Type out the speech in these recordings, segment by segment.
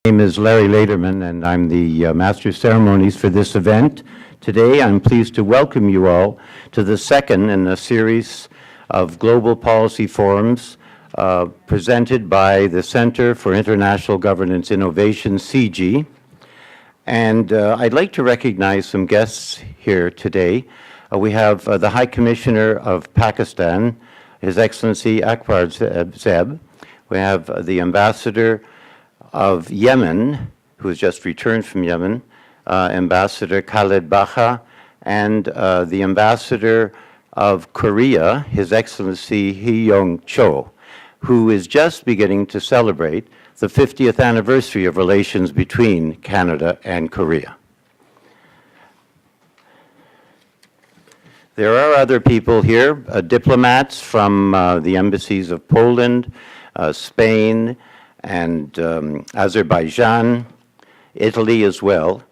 My name is Larry Laderman, and I'm the Master of Ceremonies for this event. Today, I'm pleased to welcome you all to the second in a series of global policy forums presented by the Center for International Governance Innovation, CIGI. And I'd like to recognize some guests here today. We have the High Commissioner of Pakistan, His Excellency Akbar Zeb. We have the Ambassador of Yemen, who has just returned from Yemen, Ambassador Khaled Baha, and the Ambassador of Korea, His Excellency Hee Young-cho, who is just beginning to celebrate the 50th anniversary of relations between Canada and Korea. There are other people here, diplomats from the embassies of Poland, Spain, and Azerbaijan, Italy as well.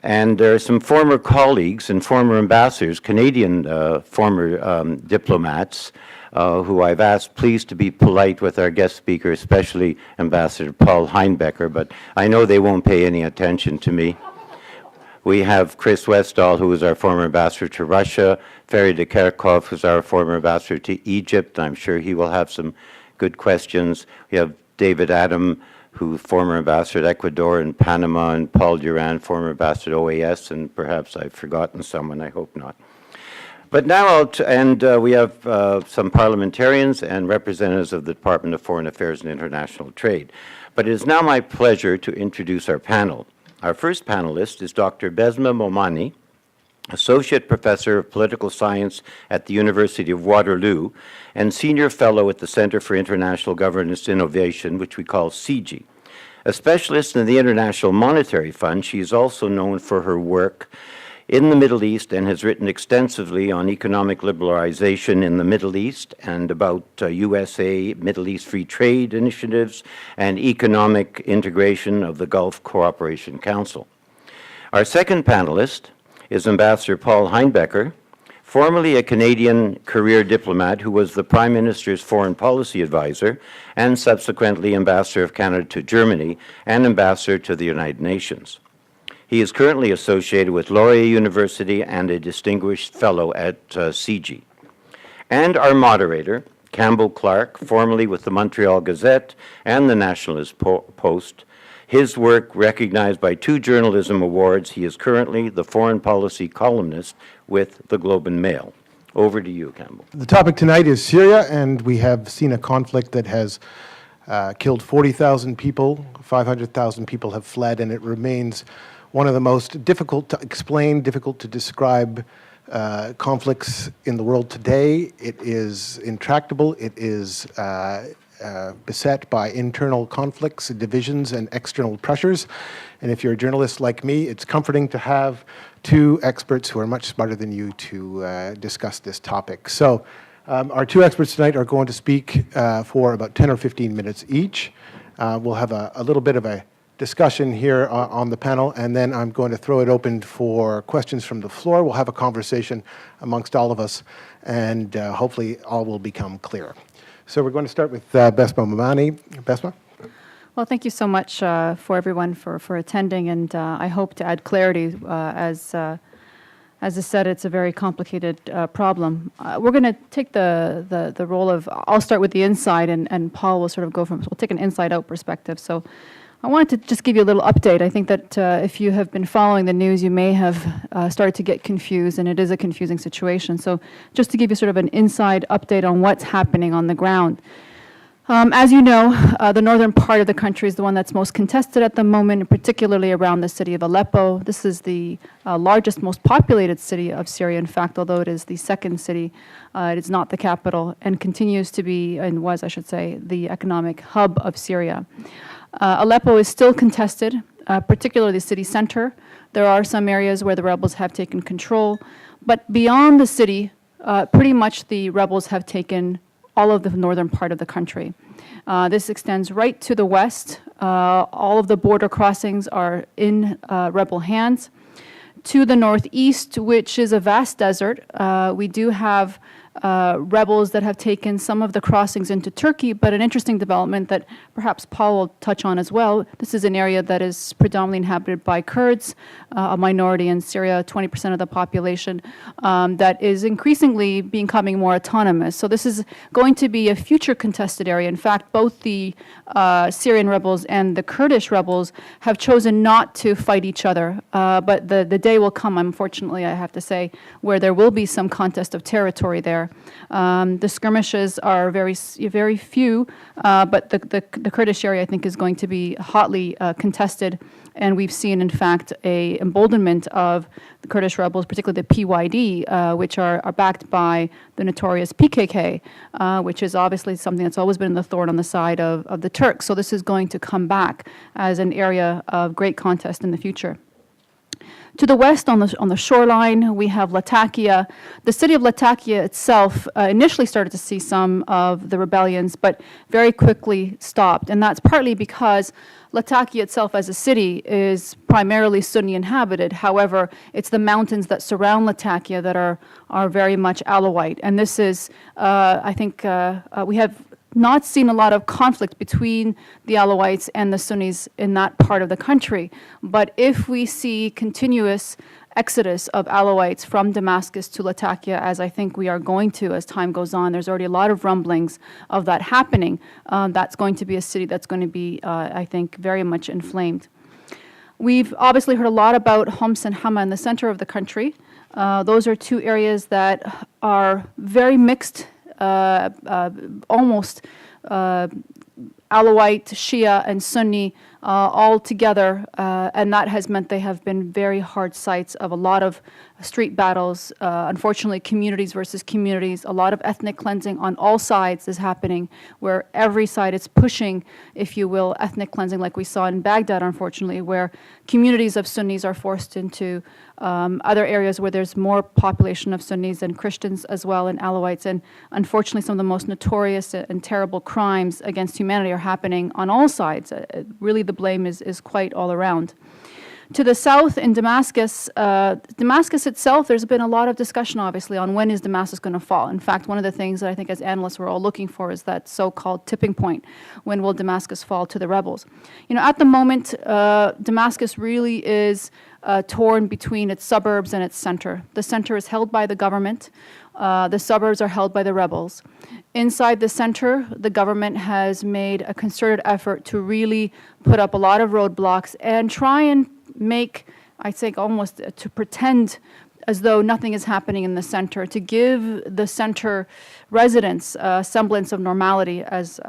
And there are some former colleagues and former ambassadors, Canadian former diplomats, who I've asked please to be polite with our guest speaker, especially Ambassador Paul Heinbecker, but I know they won't pay any attention to me. We have Chris Westall, who is our former ambassador to Russia, Ferry de Kerkhoff, who's our former ambassador to Egypt. I'm sure he will have some good questions. We have David Adam, who former ambassador to Ecuador and Panama, and Paul Duran, former ambassador to OAS, and perhaps I've forgotten someone, I hope not. But now we have some parliamentarians and representatives of the Department of Foreign Affairs and International Trade. But it is now my pleasure to introduce our panel. Our first panelist is Dr. Besma Momani, Associate Professor of Political Science at the University of Waterloo and Senior Fellow at the Center for International Governance Innovation, which we call CIGI. A specialist in the International Monetary Fund, she is also known for her work in the Middle East and has written extensively on economic liberalization in the Middle East and about USA, Middle East free trade initiatives, and economic integration of the Gulf Cooperation Council. Our second panelist is Ambassador Paul Heinbecker, formerly a Canadian career diplomat who was the Prime Minister's foreign policy advisor and subsequently Ambassador of Canada to Germany and Ambassador to the United Nations. He is currently associated with Laurier University and a distinguished fellow at CIGI. And our moderator, Campbell Clark, formerly with the Montreal Gazette and the Nationalist Post. His work recognized by 2 journalism awards. He is currently the foreign policy columnist with the Globe and Mail. Over to you, Campbell. The topic tonight is Syria, and we have seen a conflict that has killed 40,000 people, 500,000 people have fled, and it remains one of the most difficult to explain, difficult to describe conflicts in the world today. It is intractable. It is beset by internal conflicts, divisions, and external pressures. And if you're a journalist like me, it's comforting to have 2 experts who are much smarter than you to discuss this topic. So our 2 experts tonight are going to speak for about 10 or 15 minutes each. We'll have a little bit of a discussion here on the panel, and then I'm going to throw it open for questions from the floor. We'll have a conversation amongst all of us, and hopefully all will become clear. So we're going to start with Besma Momani. Besma? Well, thank you so much for everyone for attending, and I hope to add clarity. As I said, it's a very complicated problem. We're going to take the role of, I'll start with the inside, and Paul will sort of go from, we'll take an inside-out perspective. So I wanted to just give you a little update. I think that if you have been following the news, you may have started to get confused, and it is a confusing situation. So just to give you sort of an inside update on what's happening on the ground. As you know, the northern part of the country is the one that's most contested at the moment, particularly around the city of Aleppo. This is the largest, most populated city of Syria, in fact, although it is the second city. It is not the capital and continues to be, and was, I should say, the economic hub of Syria. Aleppo is still contested, particularly the city center. There are some areas where the rebels have taken control, but beyond the city, pretty much the rebels have taken all of the northern part of the country. This extends right to the west. All of the border crossings are in rebel hands. To the northeast, which is a vast desert, we do have rebels that have taken some of the crossings into Turkey, but an interesting development that perhaps Paul will touch on as well. This is an area that is predominantly inhabited by Kurds, a minority in Syria, 20% of the population, that is increasingly becoming more autonomous. So this is going to be a future contested area. In fact, both the Syrian rebels and the Kurdish rebels have chosen not to fight each other, but the day will come, unfortunately, I have to say, where there will be some contest of territory there. The skirmishes are very few, but the Kurdish area, I think, is going to be hotly contested. And we've seen, in fact, a emboldenment of the Kurdish rebels, particularly the PYD, which are backed by the notorious PKK, which is obviously something that's always been the thorn on the side of the Turks. So this is going to come back as an area of great contest in the future. To the west, on the shoreline, we have Latakia. The city of Latakia itself initially started to see some of the rebellions, but very quickly stopped. And that's partly because Latakia itself as a city is primarily Sunni inhabited. However, it's the mountains that surround Latakia that are very much Alawite. And this is, I think, we have not seen a lot of conflict between the Alawites and the Sunnis in that part of the country. But if we see continuous exodus of Alawites from Damascus to Latakia, as I think we are going to as time goes on, there's already a lot of rumblings of that happening, that's going to be a city that's going to be, I think, very much inflamed. We've obviously heard a lot about Homs and Hama in the center of the country. Those are two areas that are very mixed, almost Alawite, Shia, and Sunni all together, and that has meant they have been very hard sites of a lot of street battles. Unfortunately, communities versus communities, a lot of ethnic cleansing on all sides is happening, where every side is pushing, if you will, ethnic cleansing like we saw in Baghdad, unfortunately, where communities of Sunnis are forced into other areas where there's more population of Sunnis and Christians as well, and Alawites. And unfortunately, some of the most notorious and terrible crimes against humanity are happening on all sides. Really, the blame is quite all around. To the south in Damascus, Damascus itself, there's been a lot of discussion, obviously, on when is Damascus going to fall. In fact, one of the things that I think as analysts we're all looking for is that so-called tipping point. When will Damascus fall to the rebels? You know, at the moment, Damascus really is torn between its suburbs and its center. The center is held by the government. The suburbs are held by the rebels. Inside the center, the government has made a concerted effort to really put up a lot of roadblocks and try and make, I think, almost to pretend as though nothing is happening in the center, to give the center residents a semblance of normality, as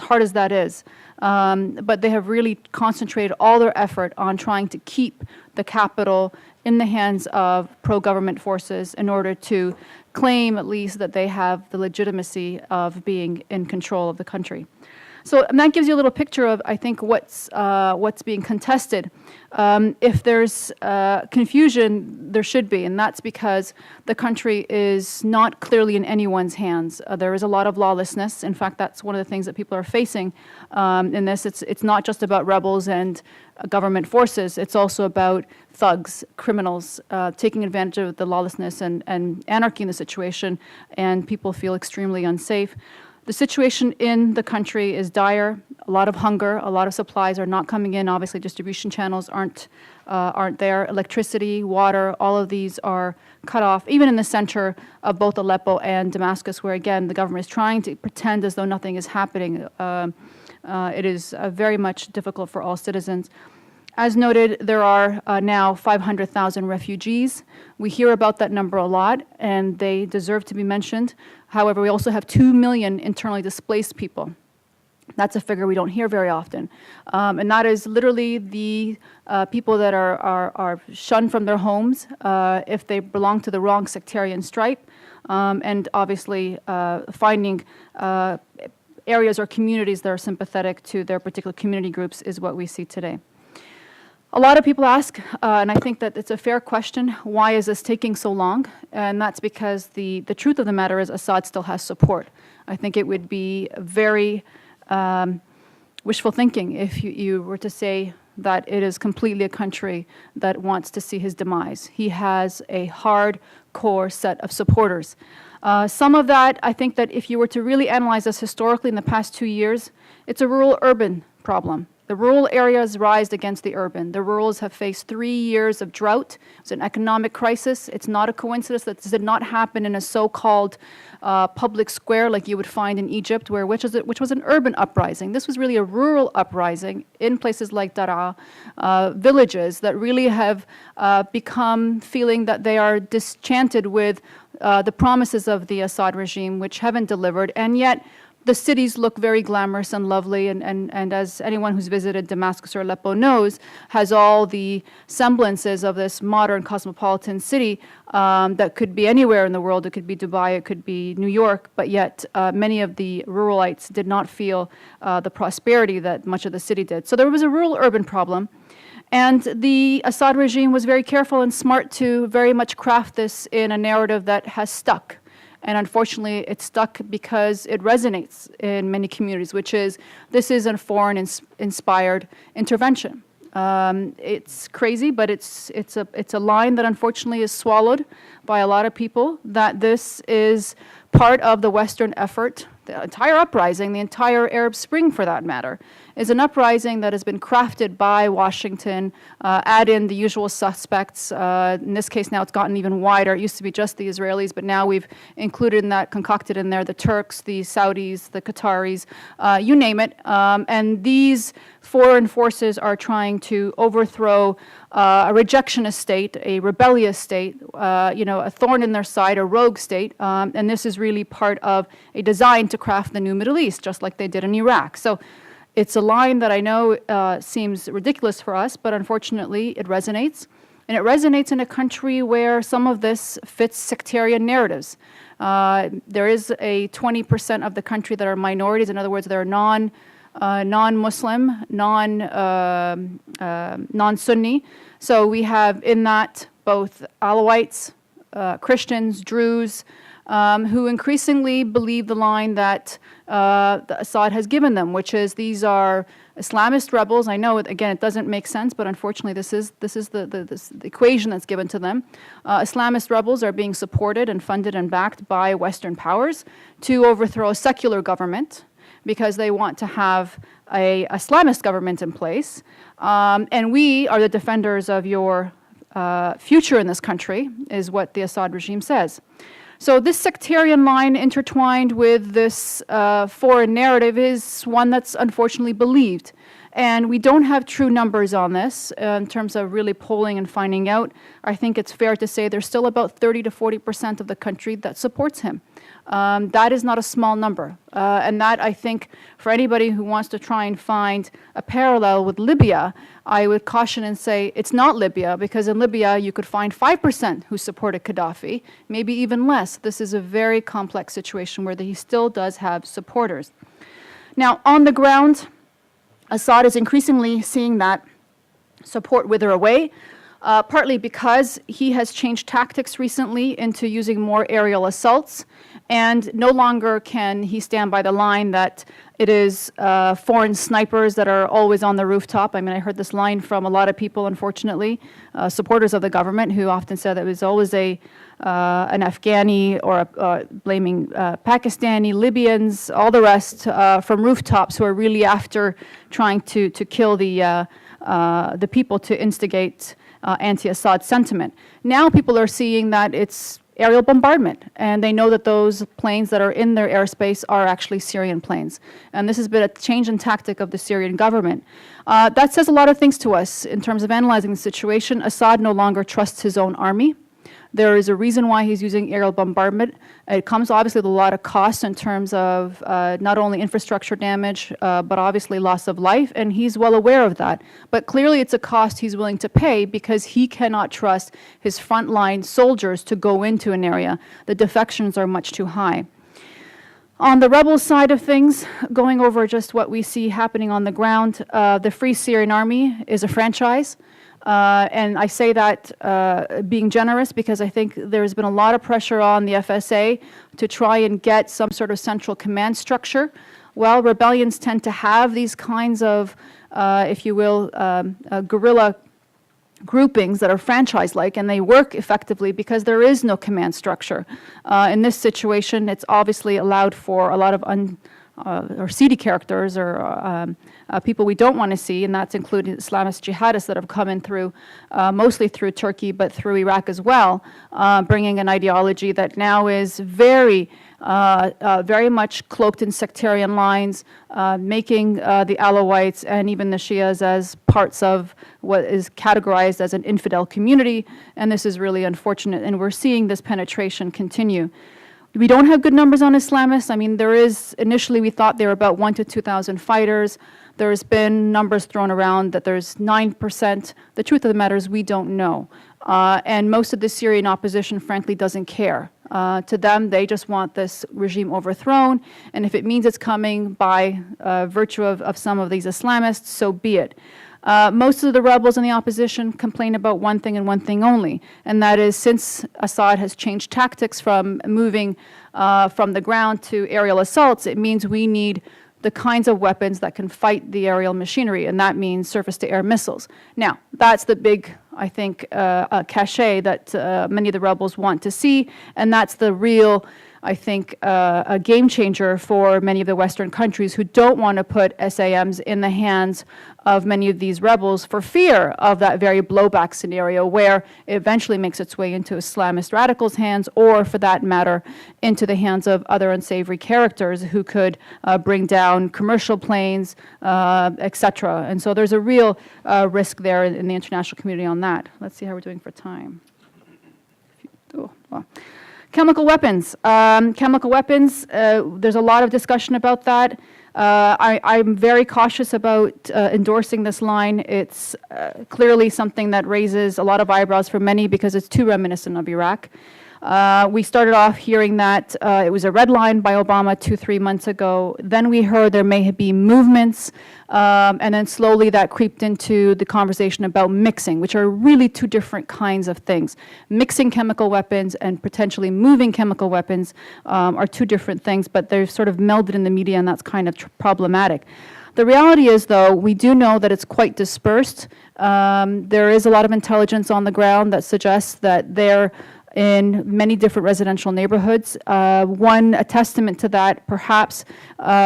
hard as that is. But they have really concentrated all their effort on trying to keep the capital in the hands of pro-government forces in order to claim at least that they have the legitimacy of being in control of the country. So and that gives you a little picture of, I think, what's being contested. If there's confusion, there should be, and that's because the country is not clearly in anyone's hands. There is a lot of lawlessness. In fact, that's one of the things that people are facing in this. It's not just about rebels and government forces. It's also about thugs, criminals, taking advantage of the lawlessness and anarchy in the situation, and people feel extremely unsafe. The situation in the country is dire. A lot of hunger, a lot of supplies are not coming in. Obviously, distribution channels aren't there. Electricity, water, all of these are cut off, even in the center of both Aleppo and Damascus, where, again, the government is trying to pretend as though nothing is happening. It is very much difficult for all citizens. As noted, there are now 500,000 refugees. We hear about that number a lot, and they deserve to be mentioned. However, we also have 2 million internally displaced people. That's a figure we don't hear very often. And that is literally the people that are shunned from their homes if they belong to the wrong sectarian stripe, and obviously finding areas or communities that are sympathetic to their particular community groups is what we see today. A lot of people ask, and I think that it's a fair question, why is this taking so long? And that's because the truth of the matter is Assad still has support. I think it would be very wishful thinking if you were to say that it is completely a country that wants to see his demise. He has a hardcore set of supporters. Some of that, I think that if you were to really analyze this historically in the past 2 years, it's a rural-urban problem. The rural areas rise against the urban. The rurals have faced 3 years of drought. It's an economic crisis. It's not a coincidence that this did not happen in a so-called public square like you would find in Egypt, which was an urban uprising. This was really a rural uprising in places like Daraa, villages that really have become feeling that they are disenchanted with the promises of the Assad regime, which haven't delivered, and yet the cities look very glamorous and lovely, and as anyone who's visited Damascus or Aleppo knows, has all the semblances of this modern cosmopolitan city that could be anywhere in the world. It could be Dubai, it could be New York, but yet many of the ruralites did not feel the prosperity that much of the city did. So there was a rural-urban problem. And the Assad regime was very careful and smart to very much craft this in a narrative that has stuck. And unfortunately, it's stuck because it resonates in many communities, which is this is a foreign-inspired intervention. It's crazy, but it's a line that unfortunately is swallowed by a lot of people, that this is part of the Western effort. The entire uprising, the entire Arab Spring for that matter, is an uprising that has been crafted by Washington, add in the usual suspects. In this case now it's gotten even wider. It used to be just the Israelis, but now we've included in that, concocted in there, the Turks, the Saudis, the Qataris, you name it. And these foreign forces are trying to overthrow a rejectionist state, a rebellious state, a thorn in their side, a rogue state, and this is really part of a design to craft the new Middle East, just like they did in Iraq. So it's a line that I know seems ridiculous for us, but unfortunately it resonates. And it resonates in a country where some of this fits sectarian narratives. There is a 20% of the country that are minorities. In other words, they're non-Muslim, non-Sunni. So we have in that both Alawites, Christians, Druze, who increasingly believe the line that the Assad has given them, which is these are Islamist rebels. I know, again, it doesn't make sense, but unfortunately this is the equation that's given to them. Islamist rebels are being supported and funded and backed by Western powers to overthrow a secular government, because they want to have a Islamist government in place. And we are the defenders of your future in this country, is what the Assad regime says. So this sectarian line intertwined with this foreign narrative is one that's unfortunately believed. And we don't have true numbers on this in terms of really polling and finding out. I think it's fair to say there's still about 30 to 40% of the country that supports him. That is not a small number. And that, I think, for anybody who wants to try and find a parallel with Libya, I would caution and say it's not Libya, because in Libya you could find 5% who supported Gaddafi, maybe even less. This is a very complex situation where he still does have supporters. Now, on the ground, Assad is increasingly seeing that support wither away, partly because he has changed tactics recently into using more aerial assaults, and no longer can he stand by the line that it is foreign snipers that are always on the rooftop. I mean, I heard this line from a lot of people, unfortunately, supporters of the government, who often said that it was always an Afghani or blaming Pakistani, Libyans, all the rest from rooftops who are really after trying to kill the people to instigate anti-Assad sentiment. Now people are seeing that it's aerial bombardment, and they know that those planes that are in their airspace are actually Syrian planes. And this has been a change in tactic of the Syrian government. That says a lot of things to us in terms of analyzing the situation. Assad no longer trusts his own army. There is a reason why he's using aerial bombardment. It comes obviously with a lot of costs in terms of not only infrastructure damage, but obviously loss of life, and he's well aware of that. But clearly it's a cost he's willing to pay because he cannot trust his frontline soldiers to go into an area. The defections are much too high. On the rebel side of things, going over just what we see happening on the ground, the Free Syrian Army is a franchise. And I say that being generous because I think there's been a lot of pressure on the FSA to try and get some sort of central command structure. Well, rebellions tend to have these kinds of, if you will, guerrilla groupings that are franchise-like, and they work effectively because there is no command structure. In this situation, it's obviously allowed for a lot of or seedy characters or people we don't want to see, and that's including Islamist jihadists that have come in through, mostly through Turkey, but through Iraq as well, bringing an ideology that now is very much cloaked in sectarian lines, making the Alawites and even the Shias as parts of what is categorized as an infidel community, and this is really unfortunate, and we're seeing this penetration continue. We don't have good numbers on Islamists. I mean, there is, initially we thought there were about 1,000 to 2,000 fighters. There's been numbers thrown around that there's 9%. The truth of the matter is we don't know. And most of the Syrian opposition, frankly, doesn't care. To them, they just want this regime overthrown. And if it means it's coming by virtue of some of these Islamists, so be it. Most of the rebels in the opposition complain about one thing and one thing only, and that is since Assad has changed tactics from moving from the ground to aerial assaults, it means we need the kinds of weapons that can fight the aerial machinery, and that means surface-to-air missiles. Now, that's the big, I think, cachet that many of the rebels want to see, and that's the real, I think, a game changer for many of the Western countries who don't want to put SAMs in the hands of many of these rebels for fear of that very blowback scenario where it eventually makes its way into Islamist radicals' hands, or for that matter, into the hands of other unsavory characters who could bring down commercial planes, etc. And so there's a real risk there in the international community on that. Let's see how we're doing for time. Oh, well. Chemical weapons. Chemical weapons, there's a lot of discussion about that. I'm very cautious about endorsing this line. It's clearly something that raises a lot of eyebrows for many because it's too reminiscent of Iraq. We started off hearing that it was a red line by Obama 2-3 months ago. Then we heard there may be movements, and then slowly that creeped into the conversation about mixing, which are really two different kinds of things. Mixing chemical weapons and potentially moving chemical weapons are two different things, but they're sort of melded in the media, and that's kind of problematic. The reality is, though, we do know that it's quite dispersed. There is a lot of intelligence on the ground that suggests that they're in many different residential neighborhoods. A testament to that, perhaps,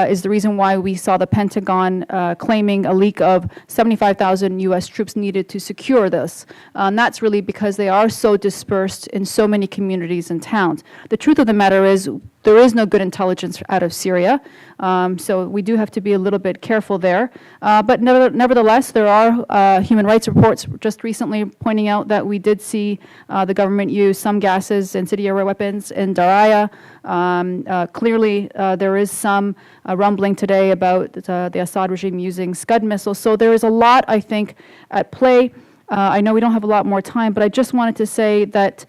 is the reason why we saw the Pentagon claiming a leak of 75,000 U.S. troops needed to secure this. And that's really because they are so dispersed in so many communities and towns. The truth of the matter is, there is no good intelligence out of Syria, so we do have to be a little bit careful there. But nevertheless, there are human rights reports just recently pointing out that we did see the government use some gases, incendiary weapons in Daraya. Clearly, there is some rumbling today about the Assad regime using Scud missiles. So there is a lot, I think, at play. I know we don't have a lot more time, but I just wanted to say that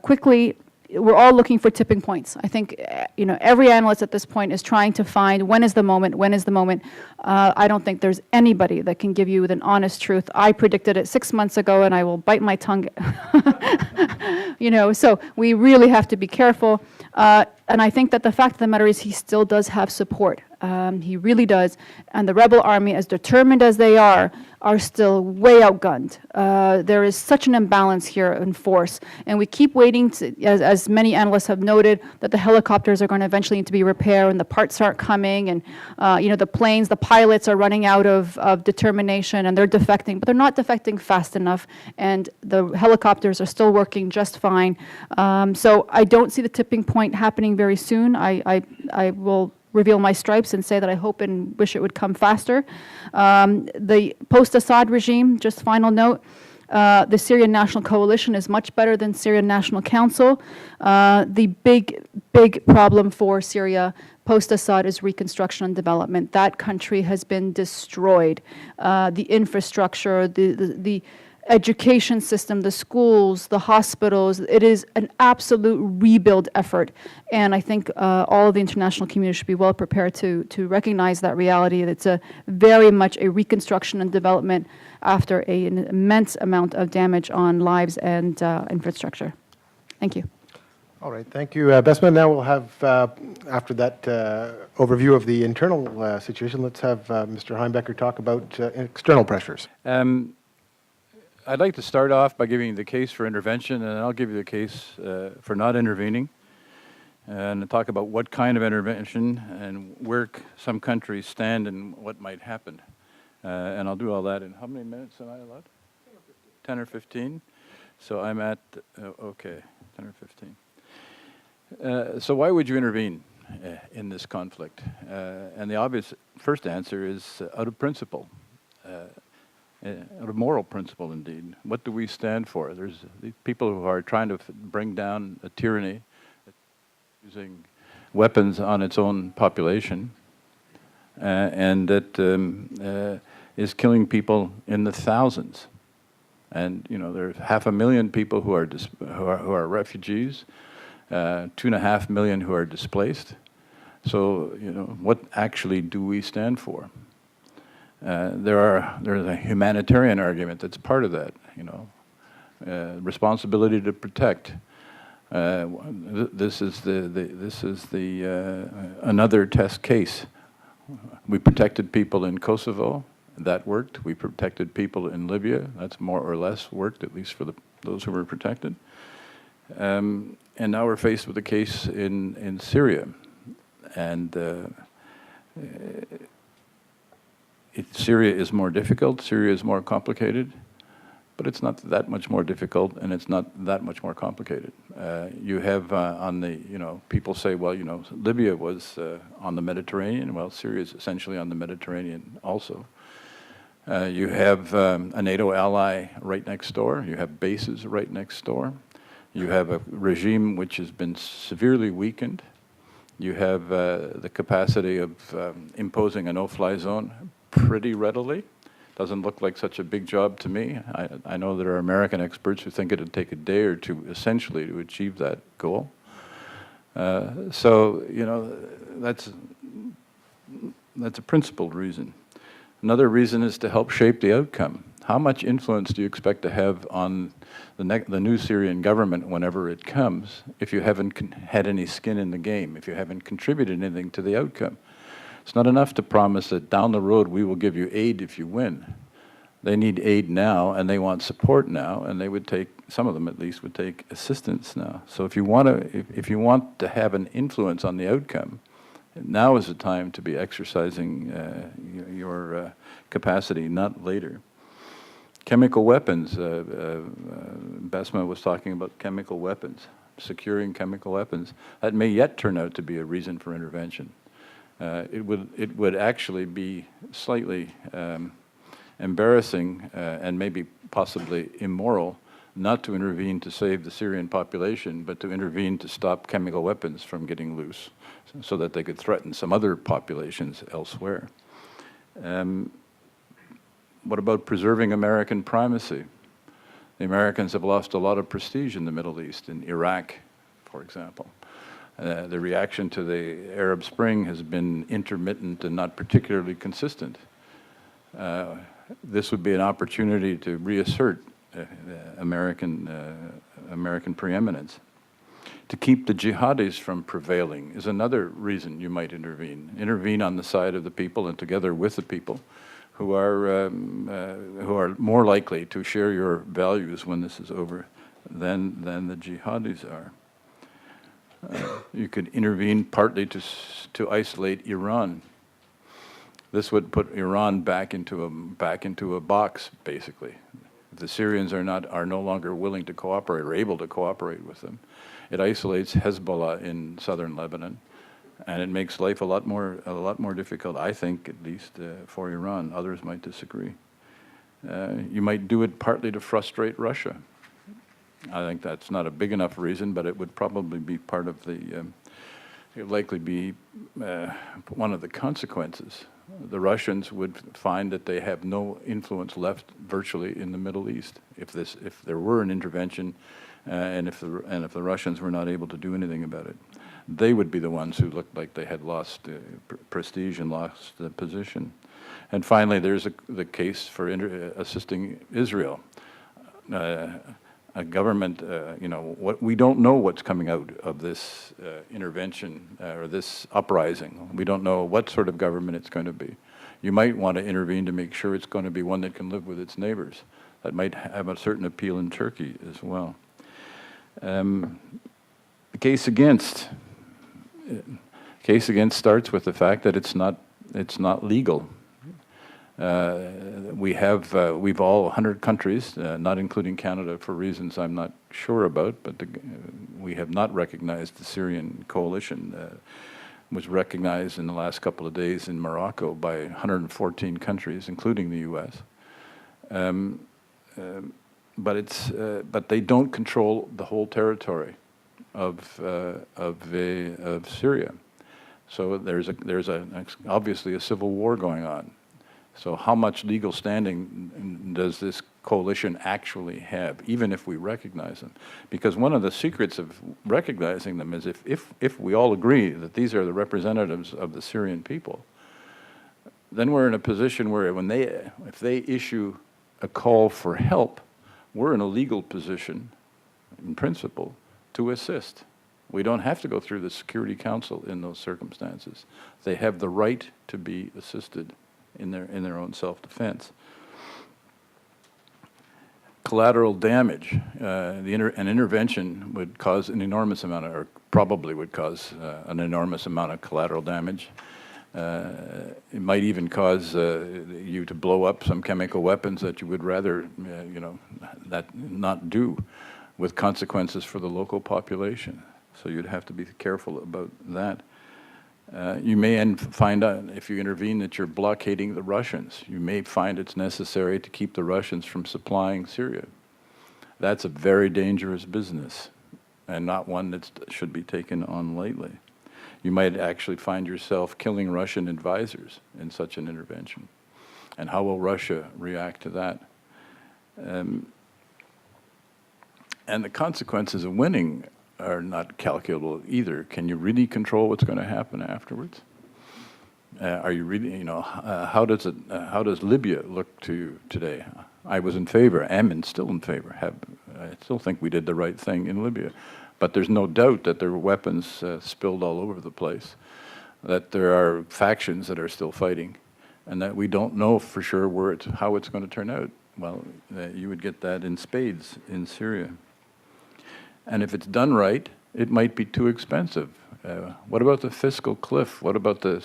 quickly, we're all looking for tipping points. I think every analyst at this point is trying to find when is the moment, when is the moment. I don't think there's anybody that can give you an honest truth. I predicted it 6 months ago, and I will bite my tongue. So we really have to be careful. And I think that the fact of the matter is he still does have support. He really does. And the rebel army, as determined as they are still way outgunned. There is such an imbalance here in force. And we keep waiting, as many analysts have noted, that the helicopters are going to eventually need to be repaired and the parts aren't coming. And the planes, the pilots are running out of determination and they're defecting. But they're not defecting fast enough. And the helicopters are still working just fine. So I don't see the tipping point happening very soon. I will reveal my stripes and say that I hope and wish it would come faster. The post-Assad regime, just final note, the Syrian National Coalition is much better than Syrian National Council. The big problem for Syria post-Assad is reconstruction and development. That country has been destroyed. The infrastructure, the education system, the schools, the hospitals, it is an absolute rebuild effort. And I think all of the international community should be well prepared to recognize that reality. It's very much a reconstruction and development after an immense amount of damage on lives and infrastructure. Thank you. All right, thank you, Besma. Now we'll have, after that overview of the internal situation, let's have Mr. Heinbecker talk about external pressures. I'd like to start off by giving you the case for intervention, and I'll give you the case for not intervening, and talk about what kind of intervention and where some countries stand and what might happen. And I'll do all that in how many minutes am I allowed? 10 or 15. So I'm at, okay, 10 or 15. So why would you intervene in this conflict? And the obvious first answer is out of principle, out of moral principle indeed. What do we stand for? There's these people who are trying to bring down a tyranny using weapons on its own population, and that is killing people in the thousands. And you know, there's 500,000 people who are refugees. 2.5 million who are displaced. So, you know, what actually do we stand for? There's a humanitarian argument that's part of that, you know, responsibility to protect. This is another test case. We protected people in Kosovo, that worked. We protected people in Libya, that's more or less worked, at least for those who were protected. And now we're faced with a case in Syria, and Syria is more difficult, Syria is more complicated, but it's not that much more difficult, and it's not that much more complicated. You have on the, you know, people say, well, you know, Libya was on the Mediterranean. Well, Syria is essentially on the Mediterranean also. You have a NATO ally right next door. You have bases right next door. You have a regime which has been severely weakened. You have the capacity of imposing a no-fly zone pretty readily. Doesn't look like such a big job to me. I know there are American experts who think it'd take a day or two essentially to achieve that goal. So, you know, that's a principled reason. Another reason is to help shape the outcome. How much influence do you expect to have on the new Syrian government whenever it comes if you haven't had any skin in the game, if you haven't contributed anything to the outcome? It's not enough to promise that down the road we will give you aid if you win. They need aid now, and they want support now, and they would take, some of them at least, would take assistance now. So if you want to have an influence on the outcome, now is the time to be exercising your capacity, not later. Chemical weapons, Besma was talking about chemical weapons, securing chemical weapons. That may yet turn out to be a reason for intervention. It would actually be slightly embarrassing and maybe possibly immoral not to intervene to save the Syrian population, but to intervene to stop chemical weapons from getting loose so that they could threaten some other populations elsewhere. What about preserving American primacy? The Americans have lost a lot of prestige in the Middle East, in Iraq, for example. The reaction to the Arab Spring has been intermittent and not particularly consistent. This would be an opportunity to reassert American preeminence. To keep the jihadis from prevailing is another reason you might intervene. Intervene on the side of the people and together with the people who are more likely to share your values when this is over than the jihadis are. You could intervene partly to isolate Iran. This would put Iran back into a box, basically. If the Syrians are no longer willing to cooperate or able to cooperate with them, it isolates Hezbollah in southern Lebanon, and it makes life a lot more difficult, I think, at least for Iran. Others might disagree. You might do it partly to frustrate Russia. I think that's not a big enough reason, but it would probably be part of the, it would likely be one of the consequences. The Russians would find that they have no influence left virtually in the Middle East if there were an intervention, and if the Russians were not able to do anything about it. They would be the ones who looked like they had lost prestige and lost the position. And finally, there's the case for assisting Israel. a government, what we don't know what's coming out of this intervention or this uprising. We don't know what sort of government it's going to be. You might want to intervene to make sure it's going to be one that can live with its neighbors. That might have a certain appeal in Turkey as well. The case against starts with the fact that it's not legal. We've all 100 countries, not including Canada for reasons I'm not sure about, but we have not recognized the Syrian coalition. Was recognized in the last couple of days in Morocco by 114 countries, including the U.S. But they don't control the whole territory of Syria. So there's obviously a civil war going on. So how much legal standing does this coalition actually have, even if we recognize them? Because one of the secrets of recognizing them is if we all agree that these are the representatives of the Syrian people, then we're in a position where if they issue a call for help, we're in a legal position, in principle, to assist. We don't have to go through the Security Council in those circumstances. They have the right to be assisted in their own self-defense. Collateral damage. An intervention would cause an enormous amount of, or probably would cause an enormous amount of collateral damage. It might even cause you to blow up some chemical weapons that you would rather, that not do, with consequences for the local population. So you'd have to be careful about that. You may find out, if you intervene, that you're blockading the Russians. You may find it's necessary to keep the Russians from supplying Syria. That's a very dangerous business, and not one that should be taken on lightly. You might actually find yourself killing Russian advisors in such an intervention. And how will Russia react to that? And the consequences of winning are not calculable either. Can you really control what's going to happen afterwards? Are you really, how does Libya look to you today? I was in favor, still in favor. I still think we did the right thing in Libya. But there's no doubt that there were weapons spilled all over the place, that there are factions that are still fighting, and that we don't know for sure how it's going to turn out. Well, you would get that in spades in Syria. And if it's done right, it might be too expensive. What about the fiscal cliff? What about the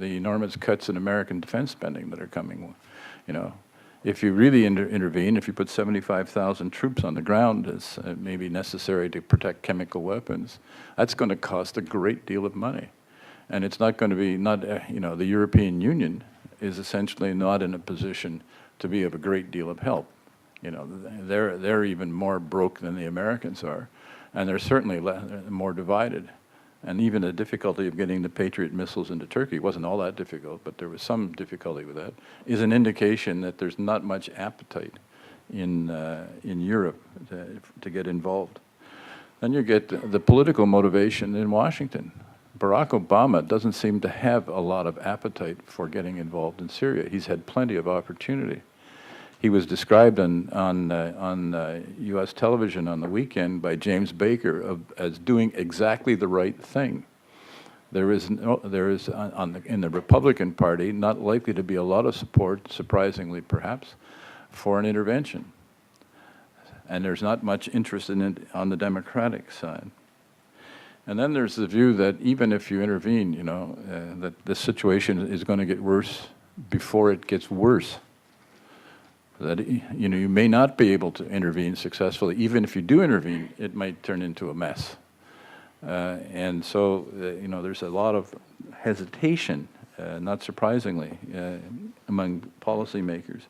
enormous cuts in American defense spending that are coming? If you really intervene, if you put 75,000 troops on the ground as maybe necessary to protect chemical weapons, that's going to cost a great deal of money, and it's not going to be the European Union is essentially not in a position to be of a great deal of help. They're even more broke than the Americans are, and they're certainly more divided. And even the difficulty of getting the Patriot missiles into Turkey wasn't all that difficult, but there was some difficulty with that, is an indication that there's not much appetite in Europe to get involved. Then you get the political motivation in Washington. Barack Obama doesn't seem to have a lot of appetite for getting involved in Syria. He's had plenty of opportunity. He was described on U.S. television on the weekend by James Baker as doing exactly the right thing. There is in the Republican Party not likely to be a lot of support, surprisingly perhaps, for an intervention, and there's not much interest in it on the Democratic side. And then there's the view that even if you intervene, that the situation is going to get worse before it gets worse. That you may not be able to intervene successfully. Even if you do intervene, it might turn into a mess. And so there's a lot of hesitation, not surprisingly, among policymakers.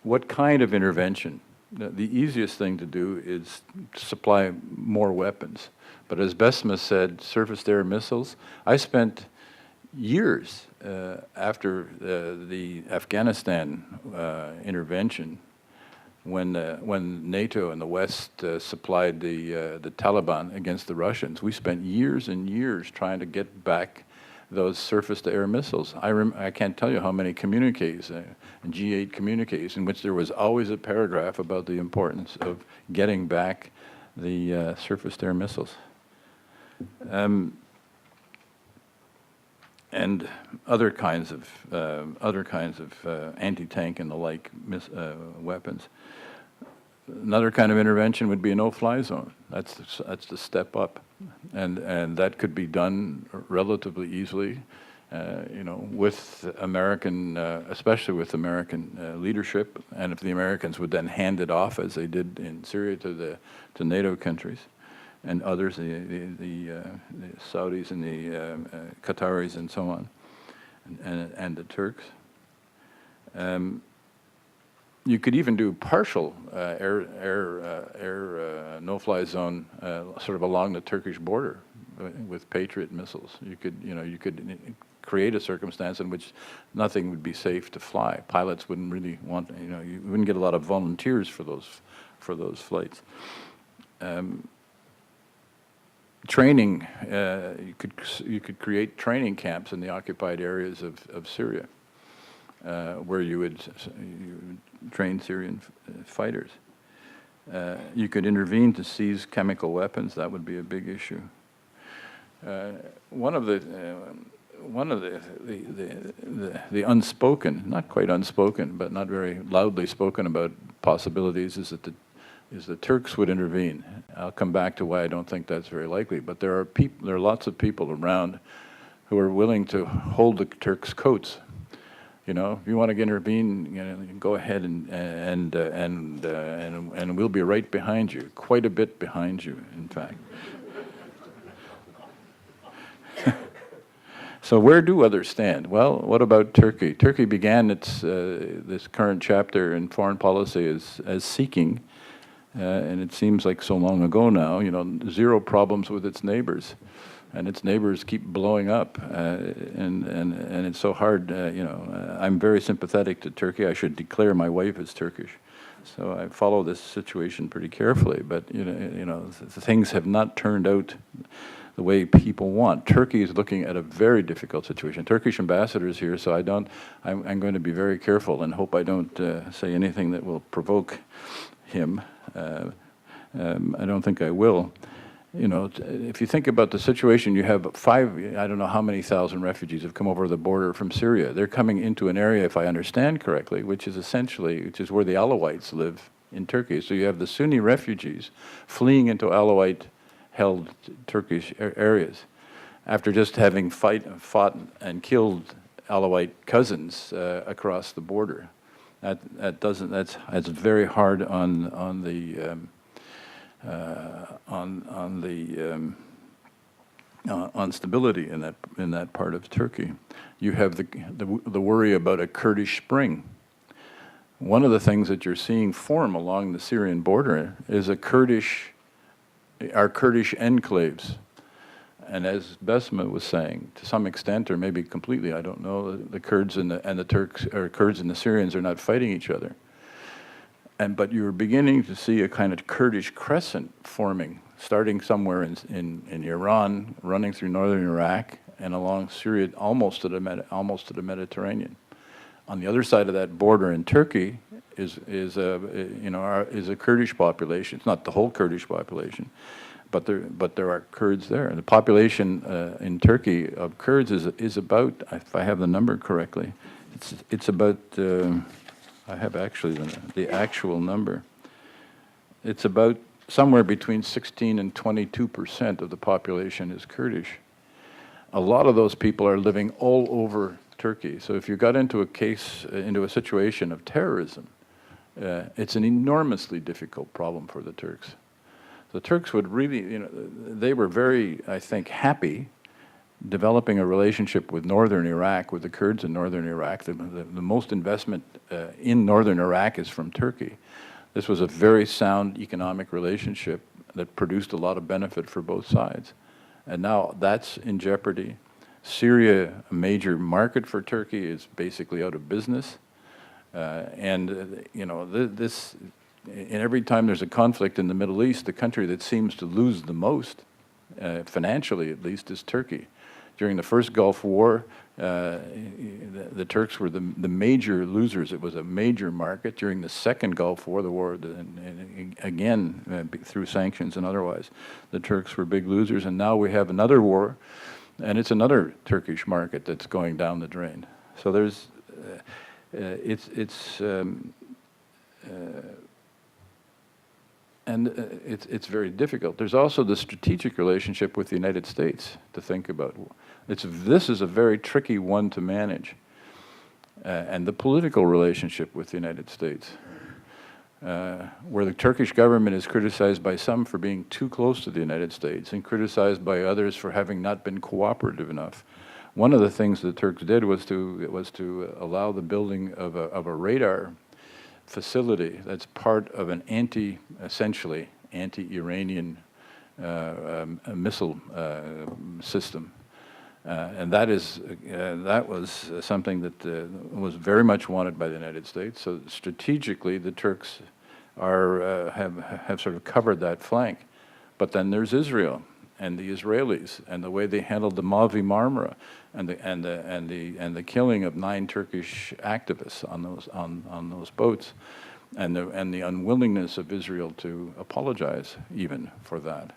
What kind of intervention? The easiest thing to do is to supply more weapons. But as Besma said, surface-to-air missiles. I spent years after the Afghanistan intervention, when NATO and the West supplied the Taliban against the Russians, we spent years and years trying to get back those surface-to-air missiles. I can't tell you how many communiques, G8 communiques, in which there was always a paragraph about the importance of getting back the surface-to-air missiles. And other kinds of anti-tank and the like weapons. Another kind of intervention would be a no-fly zone. That's the step up, and that could be done relatively easily, with American, especially with American leadership, and if the Americans would then hand it off as they did in Syria to NATO countries, and others, the Saudis and the Qataris and so on, and the Turks. You could even do partial no-fly zone sort of along the Turkish border with Patriot missiles. You could create a circumstance in which nothing would be safe to fly. Pilots wouldn't really want, you wouldn't get a lot of volunteers for those flights. Training, you could create training camps in the occupied areas of Syria, where you would train Syrian fighters. You could intervene to seize chemical weapons. That would be a big issue. One of the unspoken, not quite unspoken, but not very loudly spoken about possibilities is that the Turks would intervene. I'll come back to why I don't think that's very likely, but there are lots of people around who are willing to hold the Turks' coats. If you want to intervene, go ahead and we'll be right behind you, quite a bit behind you, in fact. So where do others stand? Well, what about Turkey? Turkey began this current chapter in foreign policy as seeking, and it seems like so long ago now, zero problems with its neighbors. And its neighbors keep blowing up, and it's so hard. I'm very sympathetic to Turkey. I should declare my wife is Turkish, so I follow this situation pretty carefully. But things have not turned out the way people want. Turkey is looking at a very difficult situation. Turkish ambassador is here, so I'm going to be very careful and hope I don't say anything that will provoke him. I don't think I will. If you think about the situation, you have I don't know how many thousand refugees have come over the border from Syria. They're coming into an area, if I understand correctly, which is where the Alawites live in Turkey. So you have the Sunni refugees fleeing into Alawite-held Turkish areas after just having fought and killed Alawite cousins across the border. That's very hard on stability in that part of Turkey. You have the worry about a Kurdish spring. One of the things that you're seeing form along the Syrian border is our Kurdish enclaves. And as Besma was saying, to some extent, or maybe completely, I don't know, the Kurds and the Turks, or Kurds and the Syrians are not fighting each other. But you're beginning to see a kind of Kurdish crescent forming, starting somewhere in Iran, running through northern Iraq, and along Syria, almost to the Mediterranean. On the other side of that border in Turkey is a Kurdish population. It's not the whole Kurdish population, but there are Kurds there. And the population in Turkey of Kurds is about, if I have the number correctly, it's about. I have actually the actual number. It's about somewhere between 16 and 22% of the population is Kurdish. A lot of those people are living all over Turkey. So if you got into a situation of terrorism, it's an enormously difficult problem for the Turks. The Turks would really, they were very, I think, happy developing a relationship with northern Iraq, with the Kurds in northern Iraq. The most investment in northern Iraq is from Turkey. This was a very sound economic relationship that produced a lot of benefit for both sides. And now that's in jeopardy. Syria, a major market for Turkey, is basically out of business. And every time there's a conflict in the Middle East, the country that seems to lose the most, financially at least, is Turkey. During the first Gulf War, the Turks were the major losers. It was a major market. During the second Gulf War, and again, through sanctions and otherwise, the Turks were big losers. And now we have another war, and it's another Turkish market that's going down the drain. So there's, it's very difficult. There's also the strategic relationship with the United States to think about. This is a very tricky one to manage. And the political relationship with the United States, where the Turkish government is criticized by some for being too close to the United States and criticized by others for having not been cooperative enough. One of the things the Turks did was to allow the building of a radar facility that's part of an essentially anti-Iranian missile system. And that was something that was very much wanted by the United States. So strategically, the Turks have sort of covered that flank. But then there's Israel and the Israelis and the way they handled the Mavi Marmara and the killing of 9 Turkish activists on those boats, and the unwillingness of Israel to apologize even for that.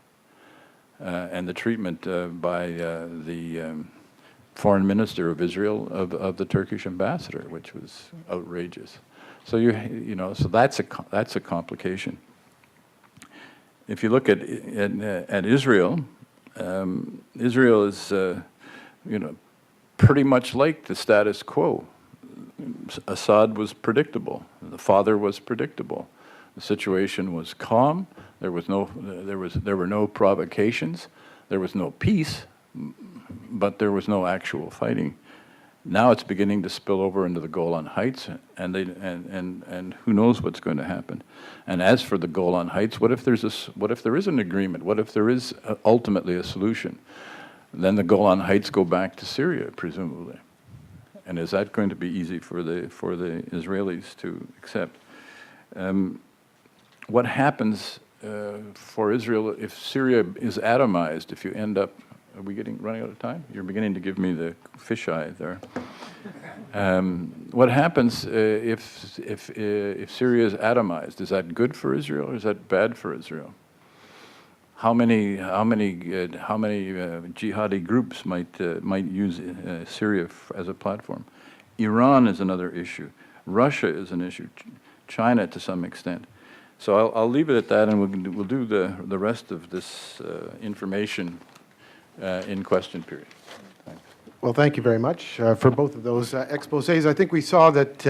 And the treatment by the foreign minister of Israel of the Turkish ambassador, which was outrageous. So so that's a complication. If you look at Israel, Israel is pretty much like the status quo. Assad was predictable. The father was predictable. The situation was calm. There were no provocations. There was no peace, but there was no actual fighting. Now it's beginning to spill over into the Golan Heights, and who knows what's going to happen. And as for the Golan Heights, what if there is an agreement? What if there is ultimately a solution? Then the Golan Heights go back to Syria, presumably. And is that going to be easy for the Israelis to accept? What happens for Israel if Syria is atomized? If you end up, are we running out of time? You're beginning to give me the fisheye there. What happens if Syria is atomized? Is that good for Israel or is that bad for Israel? How many jihadi groups might use Syria as a platform? Iran is another issue. Russia is an issue. China to some extent. So I'll leave it at that, and we'll do the rest of this information in question period. Thanks. Well, thank you very much for both of those exposés. I think we saw that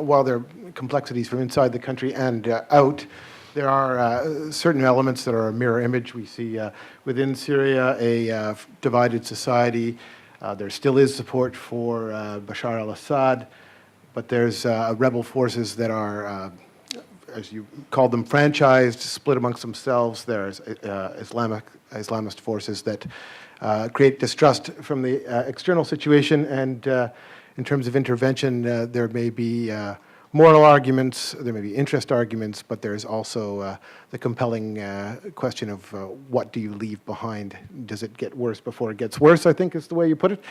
while there are complexities from inside the country and out, there are certain elements that are a mirror image. We see within Syria a divided society. There still is support for Bashar al-Assad, but there's rebel forces that are, as you called them, franchised, split amongst themselves. There's Islamist forces that create distrust from the external situation, and in terms of intervention, there may be moral arguments, there may be interest arguments, but there's also the compelling question of what do you leave behind? Does it get worse before it gets worse, I think is the way you put it.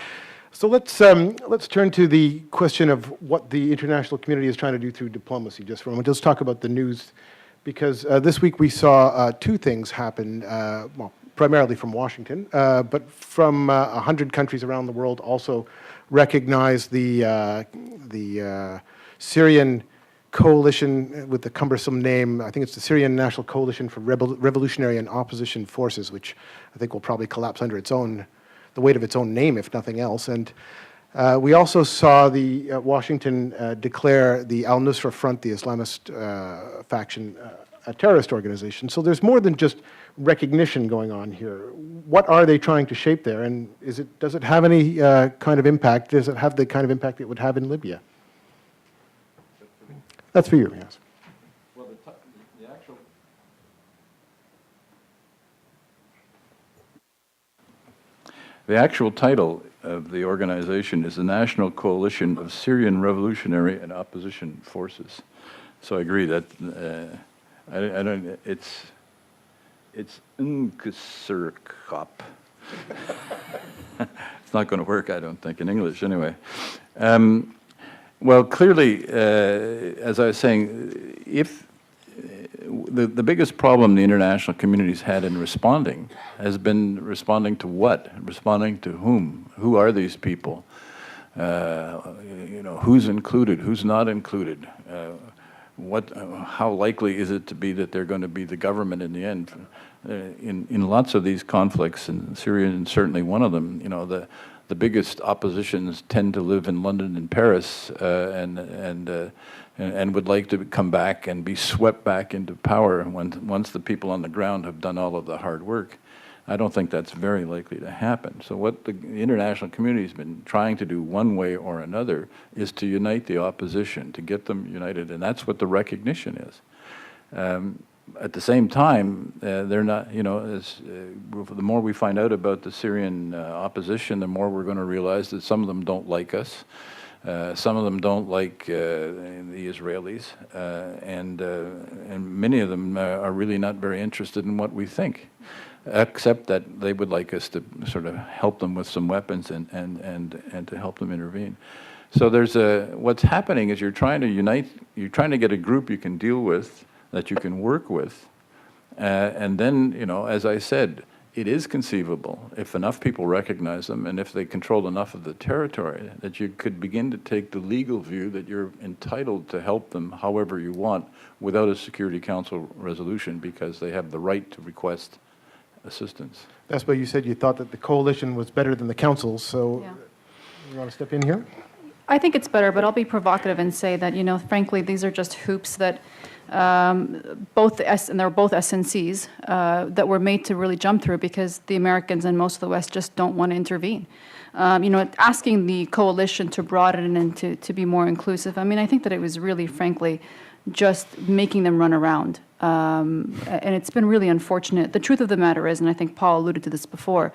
So let's turn to the question of what the international community is trying to do through diplomacy just for a moment. Let's talk about the news, because this week we saw 2 things happen, well, primarily from Washington, but from 100 countries around the world also recognized the Syrian coalition with the cumbersome name. I think it's the Syrian National Coalition for Revolutionary and Opposition Forces, which I think will probably collapse under the weight of its own name, if nothing else. And we also saw the Washington declare the Al-Nusra Front, the Islamist faction, a terrorist organization. So there's more than just recognition going on here. What are they trying to shape there, and does it have any kind of impact? Does it have the kind of impact it would have in Libya? That's for you, yes. Well, the actual title of the organization is the National Coalition of Syrian Revolutionary and Opposition Forces. So I agree that it's Nksurkop. It's not going to work, I don't think, in English anyway. Well, clearly, as I was saying, if the biggest problem the international community's had in responding has been responding to what? Responding to whom? Who are these people? Who's included? Who's not included? How likely is it to be that they're going to be the government in the end? In lots of these conflicts, and Syria is certainly one of them, the biggest oppositions tend to live in London and Paris, and would like to come back and be swept back into power once the people on the ground have done all of the hard work. I don't think that's very likely to happen. So what the international community has been trying to do one way or another is to unite the opposition, to get them united, and that's what the recognition is. At the same time, they're not, the more we find out about the Syrian opposition, the more we're going to realize that some of them don't like us. Some of them don't like the Israelis, and many of them are really not very interested in what we think, except that they would like us to sort of help them with some weapons and to help them intervene. So there's what's happening is you're trying to unite, you're trying to get a group you can deal with, that you can work with, and then, as I said, it is conceivable, if enough people recognize them and if they control enough of the territory, that you could begin to take the legal view that you're entitled to help them however you want without a Security Council resolution, because they have the right to request assistance. That's why you said you thought that the coalition was better than the council, so Yeah. you want to step in here? I think it's better, but I'll be provocative and say that, frankly, these are just hoops that and they're both SNCs that were made to really jump through, because the Americans and most of the West just don't want to intervene. Asking the coalition to broaden and to be more inclusive, I think that it was really, frankly, just making them run around. And it's been really unfortunate. The truth of the matter is, and I think Paul alluded to this before,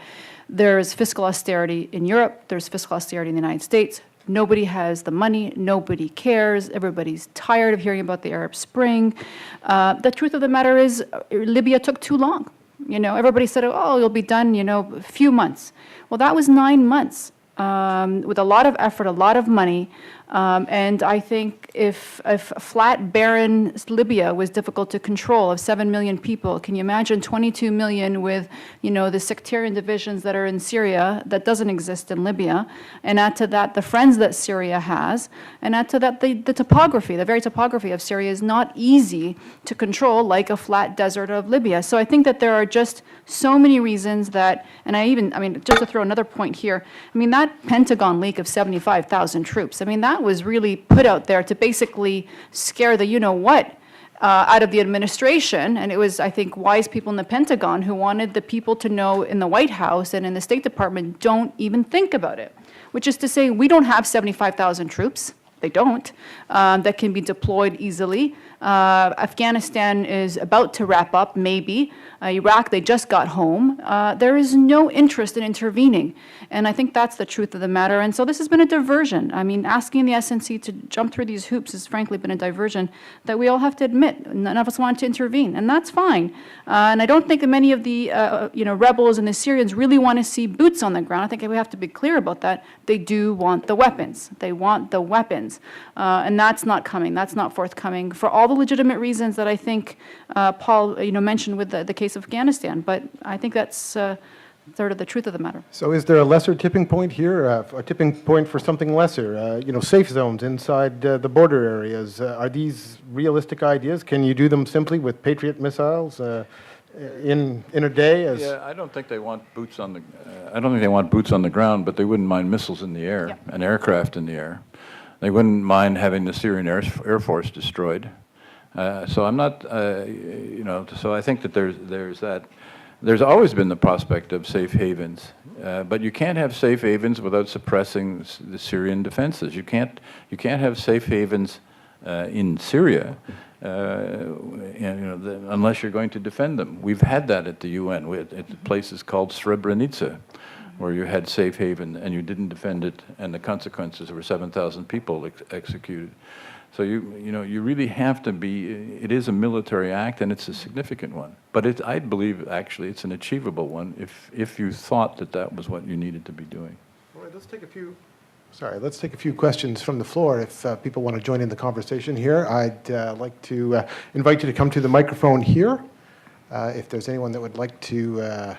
there's fiscal austerity in Europe, there's fiscal austerity in the United States. Nobody has the money, nobody cares, everybody's tired of hearing about the Arab Spring. The truth of the matter is, Libya took too long. Everybody said, oh, it'll be done, a few months. Well, that was 9 months with a lot of effort, a lot of money. And I think if flat, barren Libya was difficult to control, of 7 million people, can you imagine 22 million with, the sectarian divisions that are in Syria that doesn't exist in Libya, and add to that the friends that Syria has, and add to that the topography, the very topography of Syria is not easy to control like a flat desert of Libya. So I think that there are just so many reasons that, and just to throw another point here, that Pentagon leak of 75,000 troops, that was really put out there to basically scare the you-know-what out of the administration. And it was, I think, wise people in the Pentagon who wanted the people to know in the White House and in the State Department, don't even think about it. Which is to say, we don't have 75,000 troops. They don't, that can be deployed easily. Afghanistan is about to wrap up, maybe. Iraq, they just got home. There is no interest in intervening. And I think that's the truth of the matter. And so this has been a diversion. Asking the SNC to jump through these hoops has frankly been a diversion that we all have to admit. None of us want to intervene, and that's fine. And I don't think that many of the rebels and the Syrians really want to see boots on the ground. I think we have to be clear about that. They do want the weapons. They want the weapons. And that's not coming. That's not forthcoming for all the legitimate reasons that I think Paul mentioned with the case of Afghanistan. But I think that's sort of the truth of the matter. So is there a lesser tipping point here, a tipping point for something lesser? Safe zones inside the border areas. Are these realistic ideas? Can you do them simply with Patriot missiles in a day? Yeah, I don't think they want boots on the. I don't think they want boots on the ground, but they wouldn't mind missiles in the air, Yep. and aircraft in the air. They wouldn't mind having the Syrian Air Force destroyed. So I'm not, so I think that there's that. There's always been the prospect of safe havens, but you can't have safe havens without suppressing the Syrian defenses. You can't have safe havens in Syria, unless you're going to defend them. We've had that at the UN, at places called Srebrenica, where you had safe haven and you didn't defend it, and the consequences were 7,000 people executed. So you really have to be. It is a military act, and it's a significant one. But I believe actually it's an achievable one if you thought that was what you needed to be doing. let's take a few questions from the floor if people want to join in the conversation here. I'd like to invite you to come to the microphone here. If there's anyone that would like to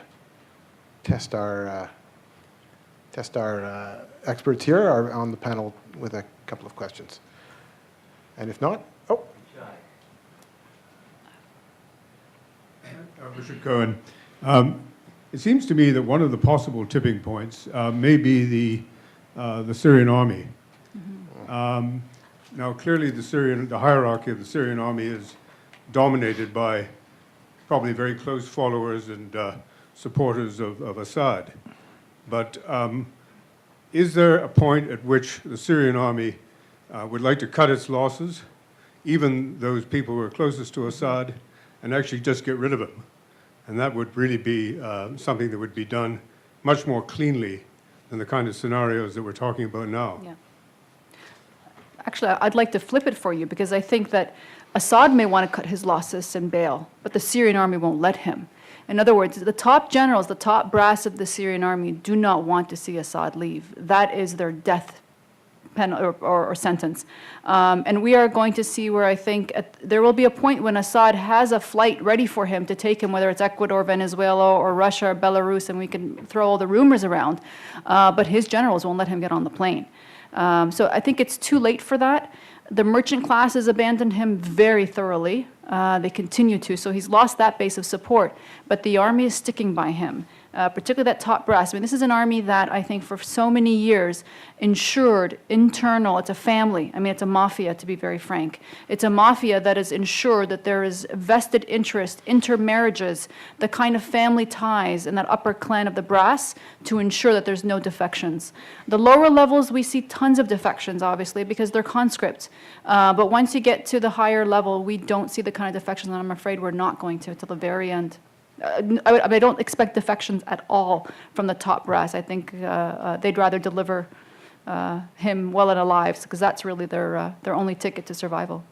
test our experts here are on the panel with a couple of questions. And if not, Mr. Cohen, it seems to me that one of the possible tipping points may be the Syrian Army. Now, clearly, the hierarchy of the Syrian Army is dominated by probably very close followers and supporters of Assad. But is there a point at which the Syrian Army would like to cut its losses, even those people who are closest to Assad, and actually just get rid of him? And that would really be something that would be done much more cleanly than the kind of scenarios that we're talking about now. Yeah. Actually, I'd like to flip it for you, because I think that Assad may want to cut his losses and bail, but the Syrian army won't let him. In other words, the top generals, the top brass of the Syrian army do not want to see Assad leave. That is their death penalty or sentence. And we are going to see where I think there will be a point when Assad has a flight ready for him to take him, whether it's Ecuador, Venezuela, or Russia, or Belarus, and we can throw all the rumors around. But his generals won't let him get on the plane. So I think it's too late for that. The merchant class has abandoned him very thoroughly. They continue to, so he's lost that base of support. But the army is sticking by him, particularly that top brass. I mean, this is an army that I think for so many years ensured internal, it's a family. I mean, it's a mafia, to be very frank. It's a mafia that has ensured that there is vested interest, intermarriages, the kind of family ties in that upper clan of the brass to ensure that there's no defections. The lower levels, we see tons of defections, obviously, because they're conscripts. But once you get to the higher level, we don't see the kind of defections, and I'm afraid we're not going to until the very end. I don't expect defections at all from the top brass. I think they'd rather deliver him well and alive, because that's really their only ticket to survival.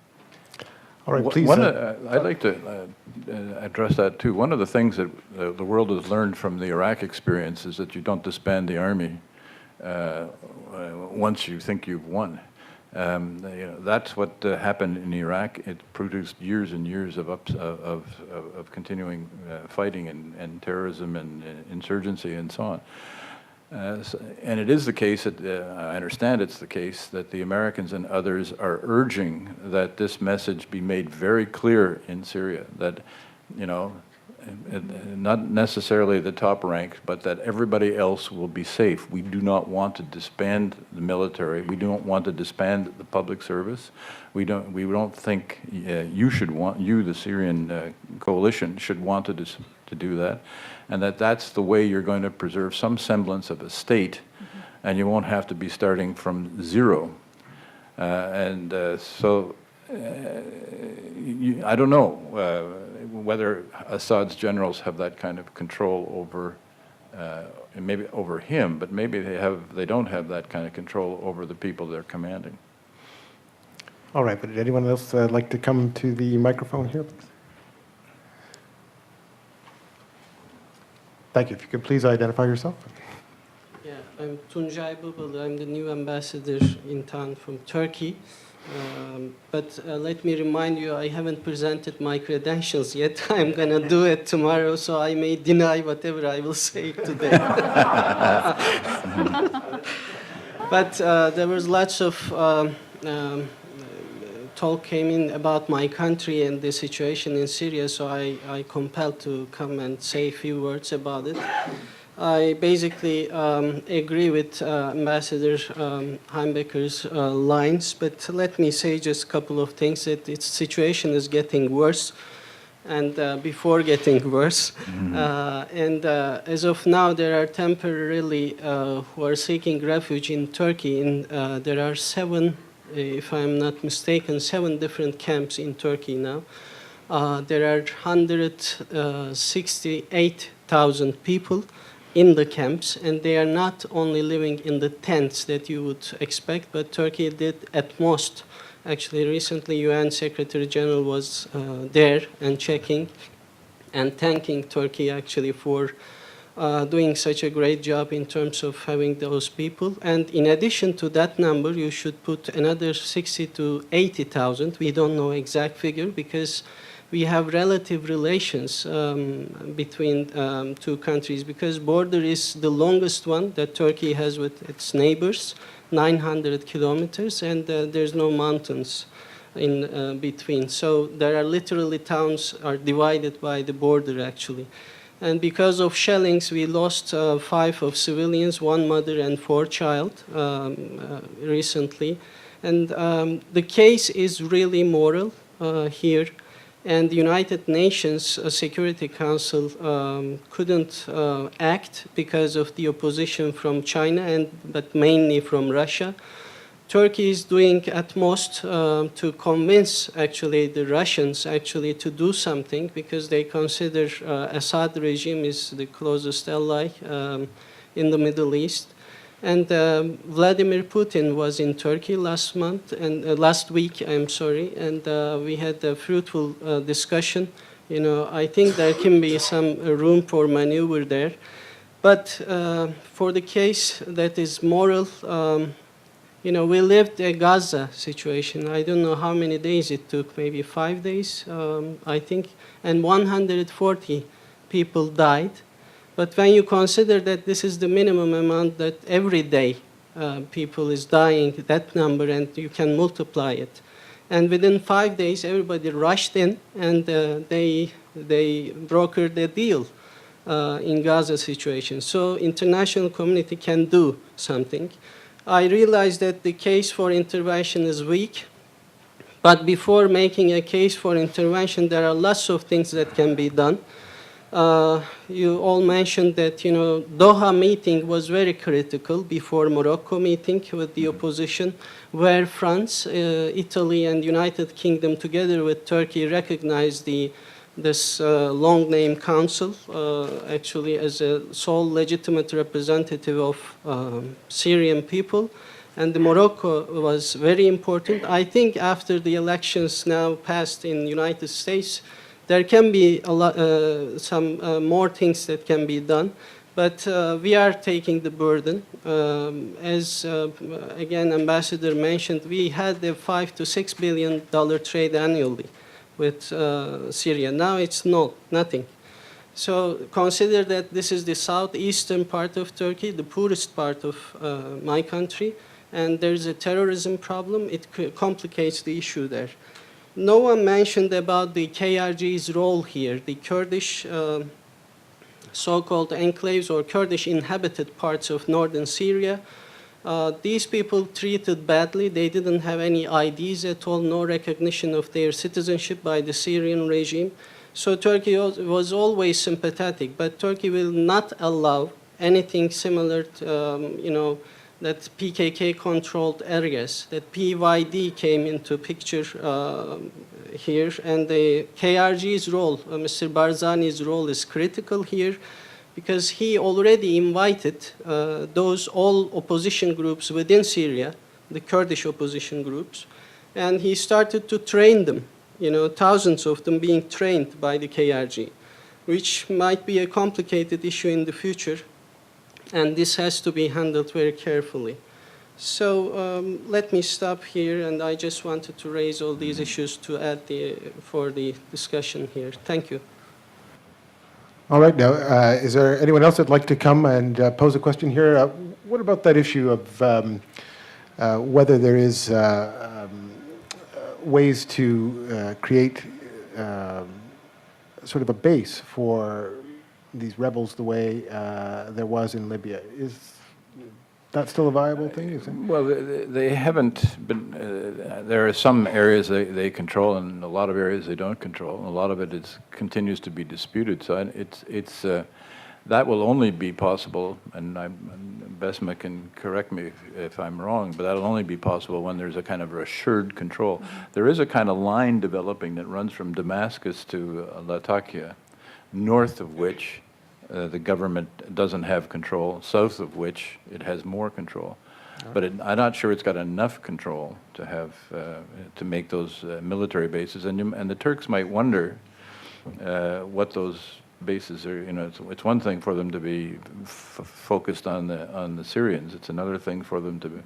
all right, please. I'd like to address that too. One of the things that the world has learned from the Iraq experience is that you don't disband the army once you think you've won. That's what happened in Iraq. It produced years and years of continuing fighting and terrorism and insurgency and so on. And it is the case that, I understand it's the case, that the Americans and others are urging that this message be made very clear in Syria, that, not necessarily the top rank, but that everybody else will be safe. We do not want to disband the military. We don't want to disband the public service. We don't think you, the Syrian coalition, should want to do that, and that's the way you're going to preserve some semblance of a state, and you won't have to be starting from zero. So I don't know whether Assad's generals have that kind of control over, maybe over him, but maybe they don't have that kind of control over the people they're commanding. All right, but did anyone else like to come to the microphone here, please? Thank you. If you could please identify yourself. Yeah, I'm Tuncay Babalı. I'm the new ambassador in town from Turkey. But let me remind you, I haven't presented my credentials yet. I'm going to do it tomorrow, so I may deny whatever I will say today. But there was lots of talk came in about my country and the situation in Syria, so I compelled to come and say a few words about it. I basically agree with Ambassador Heinbecker's lines, but let me say just a couple of things. That its situation is getting worse, and before getting worse. And as of now, there are temporarily who are seeking refuge in Turkey. There are 7, if I'm not mistaken, 7 different camps in Turkey now. There are 168,000 people in the camps, and they are not only living in the tents that you would expect, but Turkey did at most. Actually, recently UN Secretary General was there and checking and thanking Turkey actually for doing such a great job in terms of having those people. And in addition to that number, you should put another 60 to 80,000. We don't know exact figure because we have relative relations between two countries, because border is the longest one that Turkey has with its neighbors, 900 kilometers, and there's no mountains in between. So there are literally towns are divided by the border actually. And because of shellings, we lost 5 of civilians, 1 mother and 4 child recently. And the case is really moral here. And the United Nations Security Council couldn't act because of the opposition from China, but mainly from Russia. Turkey is doing at most to convince actually the Russians actually to do something, because they consider Assad regime is the closest ally in the Middle East. And Vladimir Putin was in Turkey last week, I'm sorry, and we had a fruitful discussion. You know, I think there can be some room for maneuver there. But for the case that is moral, you know, we lived a Gaza situation. I don't know how many days it took, maybe 5 days, I think, and 140 people died. But when you consider that this is the minimum amount that every day people is dying, that number, and you can multiply it. And within 5 days, everybody rushed in, and they brokered a deal in Gaza situation. So international community can do something. I realize that the case for intervention is weak, but before making a case for intervention, there are lots of things that can be done. You all mentioned that, you know, Doha meeting was very critical before Morocco meeting with the opposition, where France, Italy, and United Kingdom, together with Turkey, recognized this long-name council actually as a sole legitimate representative of Syrian people. And the Morocco was very important. I think after the elections now passed in the United States, there can be a lot, some more things that can be done, but we are taking the burden. As again, Ambassador mentioned, we had a $5 to $6 billion trade annually with Syria. Now it's nothing. So consider that this is the southeastern part of Turkey, the poorest part of my country, and there's a terrorism problem. It complicates the issue there. No one mentioned about the KRG's role here, the Kurdish so-called enclaves or Kurdish inhabited parts of northern Syria. These people treated badly. They didn't have any IDs at all, no recognition of their citizenship by the Syrian regime. So Turkey was always sympathetic, but Turkey will not allow anything similar to, you know, that PKK-controlled areas, that PYD came into picture here, and the KRG's role, Mr. Barzani's role is critical here, because he already invited those all opposition groups within Syria, the Kurdish opposition groups, and he started to train them, you know, thousands of them being trained by the KRG, which might be a complicated issue in the future. And this has to be handled very carefully. So let me stop here, and I just wanted to raise all these issues to add for the discussion here. Thank you. All right, now, is there anyone else that'd like to come and pose a question here? What about that issue of whether there is ways to create sort of a base for these rebels the way there was in Libya? Is that still a viable thing, you think? Well, they haven't been, there are some areas they control and a lot of areas they don't control. And a lot of it continues to be disputed. So that will only be possible, and Besma can correct me if I'm wrong, but that'll only be possible when there's a kind of assured control. There is a kind of line developing that runs from Damascus to Latakia, north of which the government doesn't have control, south of which it has more control. But I'm not sure it's got enough control to have to make those military bases. And the Turks might wonder what those bases are, you know, it's one thing for them to be focused on the Syrians. It's another thing for them to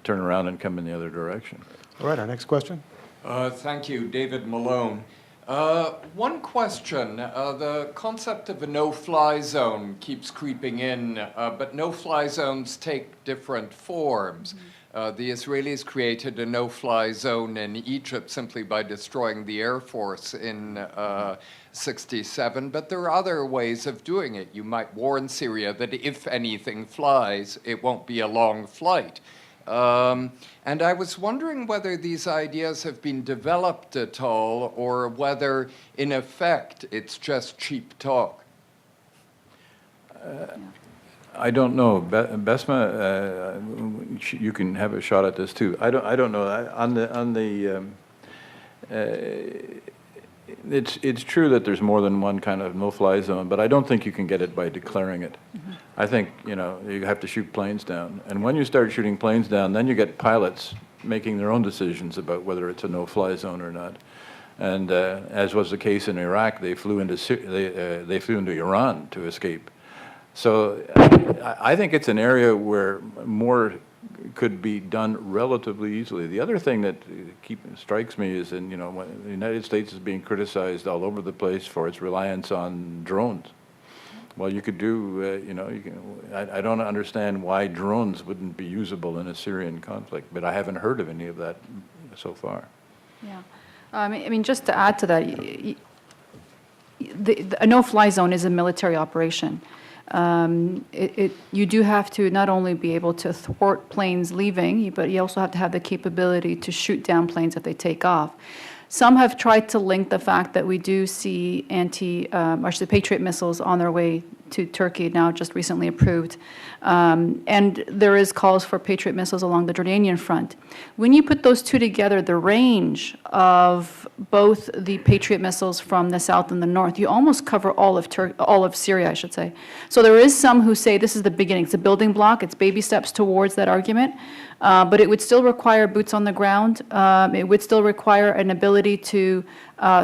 turn around and come in the other direction. All right, our next question. Thank you, David Malone. One question. The concept of a no-fly zone keeps creeping in, but no-fly zones take different forms. The Israelis created a no-fly zone in Egypt simply by destroying the Air Force in '67, but there are other ways of doing it. You might warn Syria that if anything flies, it won't be a long flight. And I was wondering whether these ideas have been developed at all, or whether, in effect, it's just cheap talk. I don't know. Besma, you can have a shot at this too. I don't know. It's true that there's more than one kind of no-fly zone, but I don't think you can get it by declaring it. Mm-hmm. I think, you know, you have to shoot planes down. And when you start shooting planes down, then you get pilots making their own decisions about whether it's a no-fly zone or not. And as was the case in Iraq, they flew into Iran to escape. So I think it's an area where more could be done relatively easily. The other thing that strikes me is, you know, when the United States is being criticized all over the place for its reliance on drones. Well, you could do, you know, I don't understand why drones wouldn't be usable in a Syrian conflict, but I haven't heard of any of that so far. Yeah. I mean, just to add to that, a no-fly zone is a military operation. You do have to not only be able to thwart planes leaving, but you also have to have the capability to shoot down planes if they take off. Some have tried to link the fact that we do see Patriot missiles on their way to Turkey, now just recently approved. And there is calls for Patriot missiles along the Jordanian front. When you put those two together, the range of both the Patriot missiles from the south and the north, you almost cover all of Syria, I should say. So there is some who say this is the beginning. It's a building block. It's baby steps towards that argument. But it would still require boots on the ground. It would still require an ability to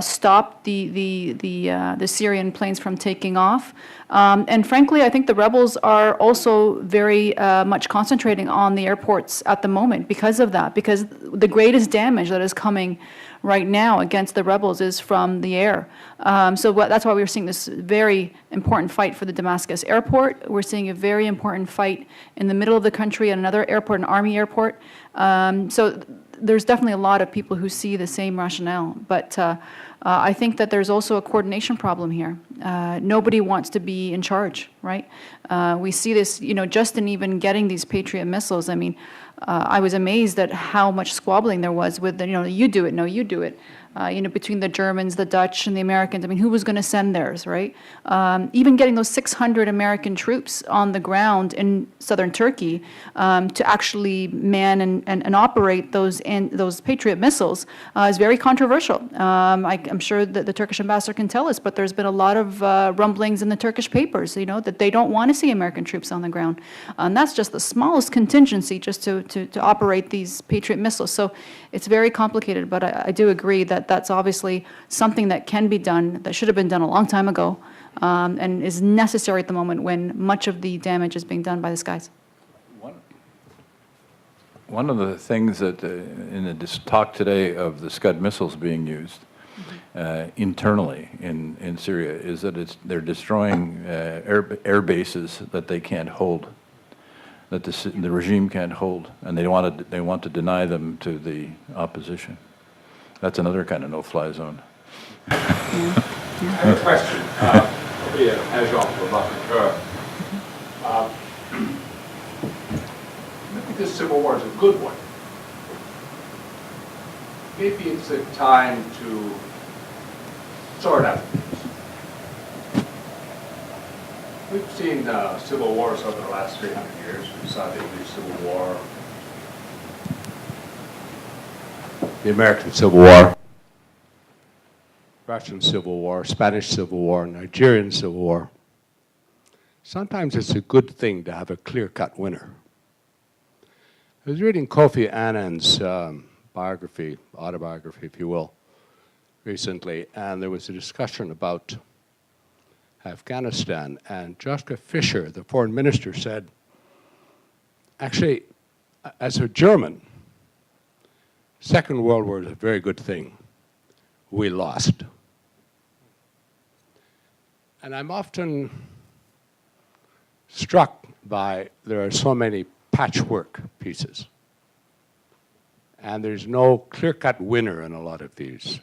stop the Syrian planes from taking off. And frankly, I think the rebels are also very much concentrating on the airports at the moment because of that, because the greatest damage that is coming right now against the rebels is from the air. So that's why we're seeing this very important fight for the Damascus airport. We're seeing a very important fight in the middle of the country at another airport, an army airport. So there's definitely a lot of people who see the same rationale. But I think that there's also a coordination problem here. Nobody wants to be in charge, right? We see this, you know, just in even getting these Patriot missiles. I mean, I was amazed at how much squabbling there was with the, you know, you do it, no, you do it. You know, between the Germans, the Dutch, and the Americans. I mean, who was going to send theirs, right? Even getting those 600 American troops on the ground in southern Turkey to actually man and operate those Patriot missiles is very controversial. I'm sure that the Turkish ambassador can tell us, but there's been a lot of rumblings in the Turkish papers, you know, that they don't want to see American troops on the ground. And that's just the smallest contingency just to operate these Patriot missiles. So it's very complicated, but I do agree that that's obviously something that can be done, that should have been done a long time ago, and is necessary at the moment when much of the damage is being done by the skies. One of the things that in this talk today of the Scud missiles being used internally in Syria is that they're destroying air bases that they can't hold, that the regime can't hold, and they want to deny them to the opposition. That's another kind of no-fly zone. I have a question. Probably an agent provocateur. Maybe this civil war is a good one. Maybe it's a time to sort out things. We've seen civil wars over the last 300 years. We saw the English Civil War, the American Civil War, Russian Civil War, Spanish Civil War, Nigerian Civil War. Sometimes it's a good thing to have a clear-cut winner. I was reading Kofi Annan's autobiography, if you will, recently, and there was a discussion about Afghanistan, and Joschka Fischer, the foreign minister, said, actually, as a German, Second World War is a very good thing. We lost. And I'm often struck by there are so many patchwork pieces. And there's no clear-cut winner in a lot of these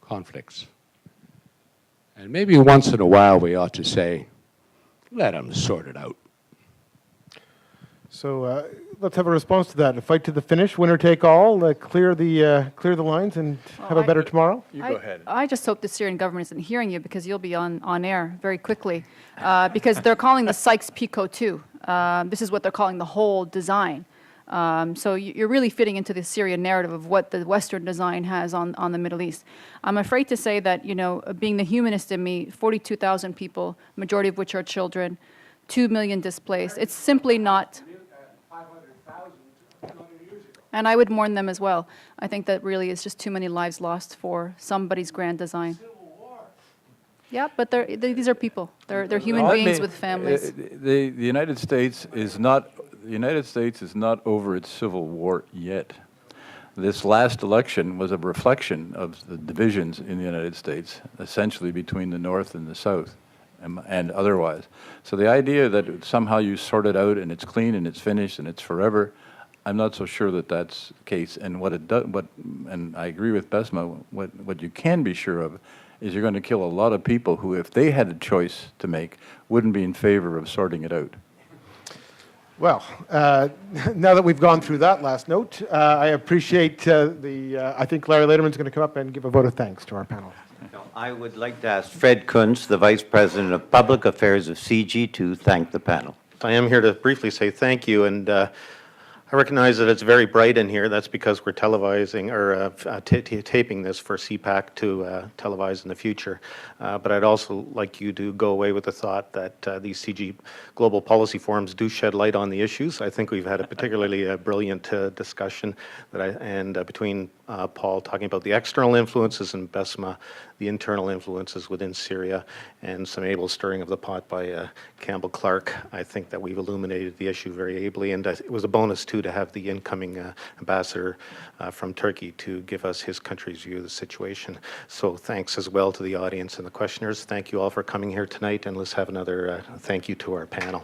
conflicts. And maybe once in a while we ought to say, let them sort it out. So let's have a response to that. A fight to the finish, winner take all, clear the lines and have a better tomorrow? You go ahead. I just hope the Syrian government isn't hearing you, because you'll be on air very quickly, because they're calling the Sykes-Picot 2. This is what they're calling the whole design. So you're really fitting into the Syrian narrative of what the Western design has on the Middle East. I'm afraid to say that, you know, being the humanist in me, 42,000 people, majority of which are children, 2 million displaced, it's simply not. And I would mourn them as well. I think that really is just too many lives lost for somebody's grand design. Yeah, but these are people. They're human beings with families. The United States is not over its civil war yet. This last election was a reflection of the divisions in the United States, essentially between the North and the South, and otherwise. So the idea that somehow you sort it out and it's clean and it's finished and it's forever, I'm not so sure that that's the case. And what it does, and I agree with Besma, what you can be sure of is you're going to kill a lot of people who, if they had a choice to make, wouldn't be in favor of sorting it out. Well, now that we've gone through that last note, I appreciate I think Larry Lederman's going to come up and give a vote of thanks to our panel. I would like to ask Fred Kuntz, the Vice President of Public Affairs of CIGI, to thank the panel. I am here to briefly say thank you, and I recognize that it's very bright in here. That's because we're televising or taping this for CPAC to televise in the future. But I'd also like you to go away with the thought that these CIGI Global Policy Forums do shed light on the issues. I think we've had a particularly brilliant discussion between Paul talking about the external influences and Besma, the internal influences within Syria, and some able stirring of the pot by Campbell Clark. I think that we've illuminated the issue very ably, and it was a bonus too to have the incoming ambassador from Turkey to give us his country's view of the situation. So thanks as well to the audience and the questioners. Thank you all for coming here tonight, and let's have another thank you to our panel.